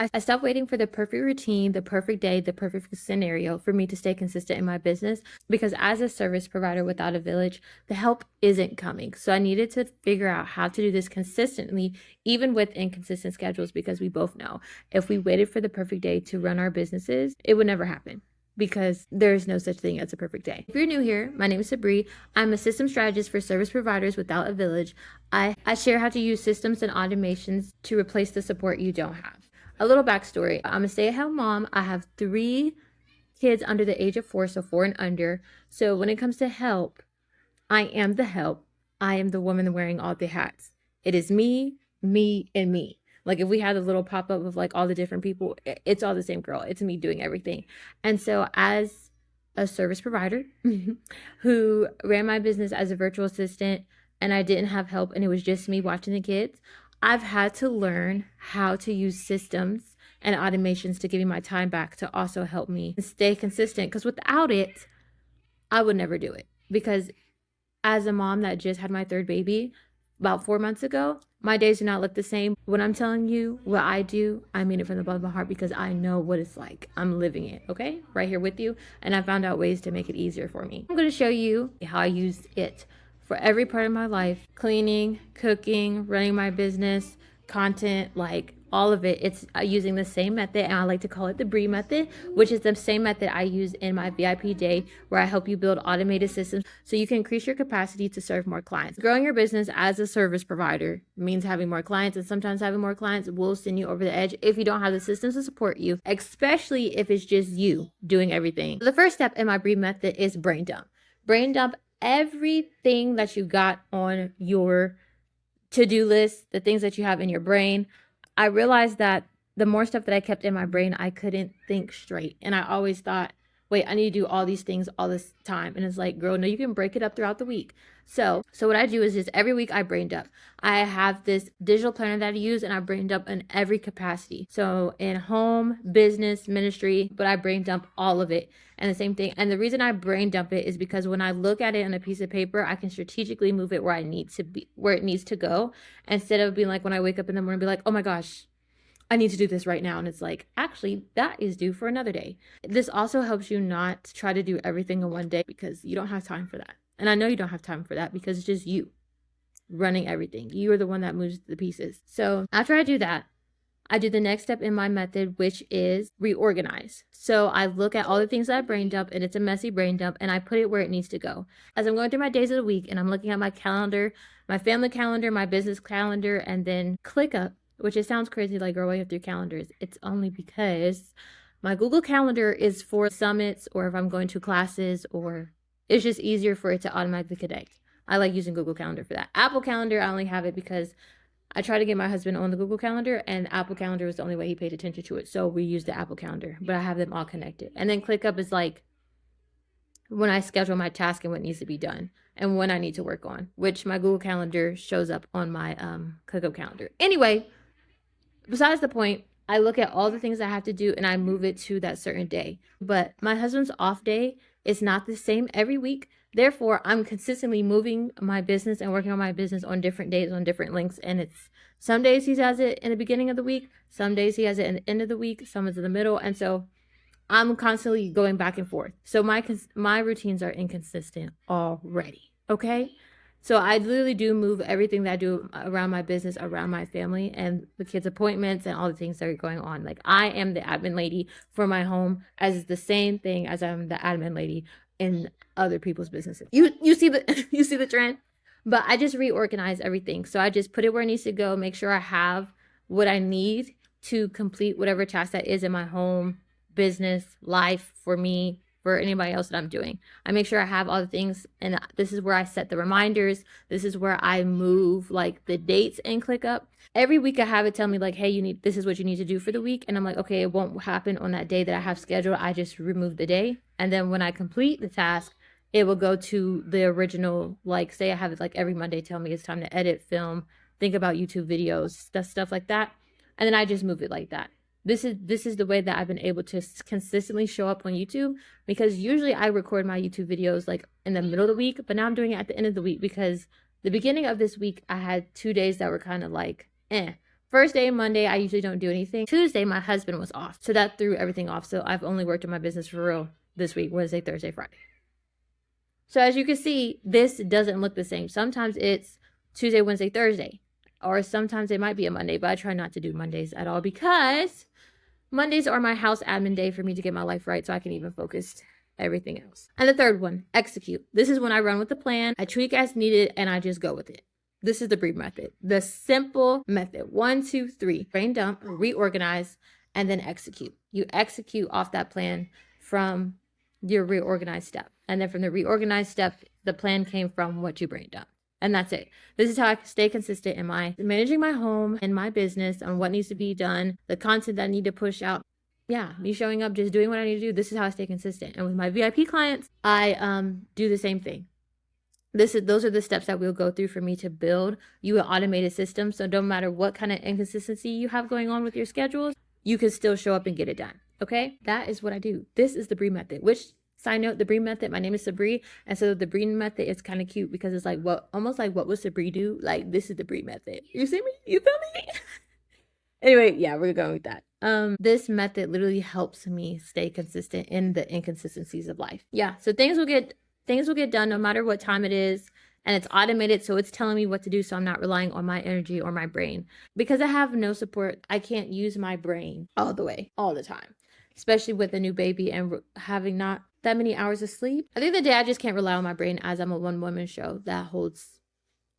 I stopped waiting for the perfect routine, the perfect day, the perfect scenario for me to stay consistent in my business, because as a service provider without a village, the help isn't coming. So I needed to figure out how to do this consistently, even with inconsistent schedules, because we both know if we waited for the perfect day to run our businesses, it would never happen, because there's no such thing as a perfect day. If you're new here, my name is Bre. I'm a system strategist for service providers without a village. I share how to use systems and automations to replace the support you don't have. A little backstory. I'm a stay-at-home mom. I have 3 kids under the age of 4, so 4 and under. So when it comes to help, I am the help. I am the woman wearing all the hats. It is me, me, and me. Like if we had a little pop-up of like all the different people, it's all the same girl. It's me doing everything. And so as a service provider who ran my business as a virtual assistant, and I didn't have help and it was just me watching the kids, I've had to learn how to use systems and automations to give me my time back to also help me stay consistent. Because without it, I would never do it. Because as a mom that just had my 3rd baby about 4 months ago, my days do not look the same. When I'm telling you what I do, I mean it from the bottom of my heart, because I know what it's like. I'm living it, okay? Right here with you. And I found out ways to make it easier for me. I'm going to show you how I use it for every part of my life: cleaning, cooking, running my business, content, like all of it. It's using the same method, and I like to call it the Bre Method, which is the same method I use in my VIP day, where I help you build automated systems so you can increase your capacity to serve more clients. Growing your business as a service provider means having more clients, and sometimes having more clients will send you over the edge if you don't have the systems to support you, especially if it's just you doing everything. The first step in my Bre Method is brain dump. Brain dump everything that you got on your to-do list, the things that you have in your brain. I realized that the more stuff that I kept in my brain, I couldn't think straight. And I always thought, wait, I need to do all these things all this time. And it's like, girl, no, you can break it up throughout the week. So what I do is just every week I brain dump. I have this digital planner that I use, and I brain dump in every capacity. So in home, business, ministry, but I brain dump all of it. And the same thing. And the reason I brain dump it is because when I look at it on a piece of paper, I can strategically move it where I need to be, where it needs to go, instead of being like, when I wake up in the morning, be like, oh my gosh, I need to do this right now. And it's like, actually, that is due for another day. This also helps you not try to do everything in one day, because you don't have time for that. And I know you don't have time for that, because it's just you running everything. You are the one that moves the pieces. So after I do that, I do the next step in my method, which is reorganize. So I look at all the things that I brain dump, and it's a messy brain dump, and I put it where it needs to go. As I'm going through my days of the week and I'm looking at my calendar, my family calendar, my business calendar, and then ClickUp, which it sounds crazy, like, girl, why you have 3 calendars? It's only because my Google Calendar is for summits, or if I'm going to classes, or it's just easier for it to automatically connect. I like using Google Calendar for that. Apple Calendar, I only have it because I tried to get my husband on the Google Calendar, and Apple Calendar was the only way he paid attention to it. So we use the Apple Calendar, but I have them all connected. And then ClickUp is like when I schedule my task and what needs to be done and when I need to work on, which my Google Calendar shows up on my ClickUp calendar. Anyway, besides the point, I look at all the things I have to do and I move it to that certain day. But my husband's off day is not the same every week. Therefore, I'm consistently moving my business and working on my business on different days, on different links. And it's some days he has it in the beginning of the week, some days he has it in the end of the week, some is in the middle. And so I'm constantly going back and forth. So my routines are inconsistent already. Okay. So I literally do move everything that I do around my business, around my family, and the kids' appointments and all the things that are going on. Like, I am the admin lady for my home, as the same thing as I'm the admin lady in other people's businesses. You see the you see the trend? But I just reorganize everything. So I just put it where it needs to go, make sure I have what I need to complete whatever task that is in my home, business, life, for me, for anybody else that I'm doing. I make sure I have all the things, and this is where I set the reminders. This is where I move like the dates in ClickUp. Every week I have it tell me like, hey, this is what you need to do for the week. And I'm like, okay, it won't happen on that day that I have scheduled. I just remove the day. And then when I complete the task, it will go to the original, like, say I have it like every Monday tell me it's time to edit, film, think about YouTube videos, stuff like that. And then I just move it like that. This is the way that I've been able to consistently show up on YouTube, because usually I record my YouTube videos like in the middle of the week, but now I'm doing it at the end of the week, because the beginning of this week I had 2 days that were kind of like, First day, Monday, I usually don't do anything. Tuesday, my husband was off. So that threw everything off. So I've only worked on my business for real this week, Wednesday, Thursday, Friday. So as you can see, this doesn't look the same. Sometimes it's Tuesday, Wednesday, Thursday. Or sometimes it might be a Monday, but I try not to do Mondays at all because Mondays are my house admin day for me to get my life right so I can even focus everything else. And the third one, execute. This is when I run with the plan, I tweak as needed, and I just go with it. This is the Bre Method, the simple method. 1, 2, 3. Brain dump, reorganize, and then execute. You execute off that plan from your reorganized step. And then from the reorganized step, the plan came from what you brain dump. And that's it. This is how I stay consistent in my managing my home and my business on what needs to be done, the content that I need to push out. Yeah, me showing up, just doing what I need to do. This is how I stay consistent. And with my VIP clients, I do the same thing. Those are the steps that we'll go through for me to build you an automated system. So no matter what kind of inconsistency you have going on with your schedules, you can still show up and get it done. Okay, that is what I do. This is the Bre Method. Which, side note, the Bre Method, my name is Sabri, and so the Bre Method is kind of cute because it's like almost like what would Sabri do? Like, this is the Bre Method. You see me? You feel me? Anyway, yeah, we're going with that. This method literally helps me stay consistent in the inconsistencies of life. Yeah, so things will get done no matter what time it is, and it's automated, so it's telling me what to do, so I'm not relying on my energy or my brain. Because I have no support, I can't use my brain all the way, all the time, especially with a new baby and having not that many hours of sleep. I think the day I just can't rely on my brain as I'm a one-woman show that holds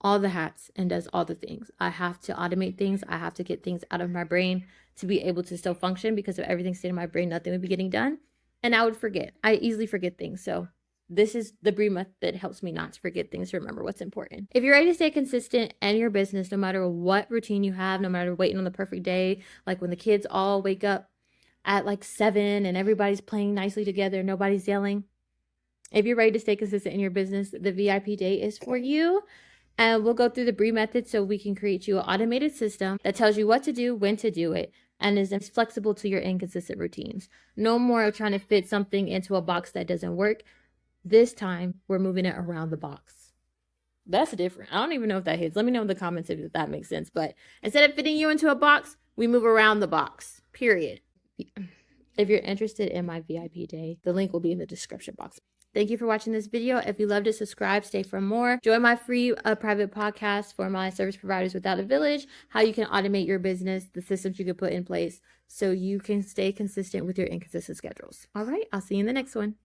all the hats and does all the things. I have to automate things. I have to get things out of my brain to be able to still function, because if everything stayed in my brain, nothing would be getting done. And I would forget. I easily forget things. So this is the Bre Method that helps me not to forget things, to remember what's important. If you're ready to stay consistent in your business, no matter what routine you have, no matter waiting on the perfect day, like when the kids all wake up at like 7 and everybody's playing nicely together, nobody's yelling. If you're ready to stay consistent in your business, the VIP day is for you. And we'll go through the Bre Method so we can create you an automated system that tells you what to do, when to do it, and is flexible to your inconsistent routines. No more trying to fit something into a box that doesn't work. This time, we're moving it around the box. That's different. I don't even know if that hits. Let me know in the comments if that makes sense. But instead of fitting you into a box, we move around the box, period. If you're interested in my VIP day, the link will be in the description box. Thank you for watching this video. If you loved it, subscribe, stay for more. Join my free private podcast for my service providers without a village, how you can automate your business, the systems you can put in place so you can stay consistent with your inconsistent schedules. All right, I'll see you in the next one.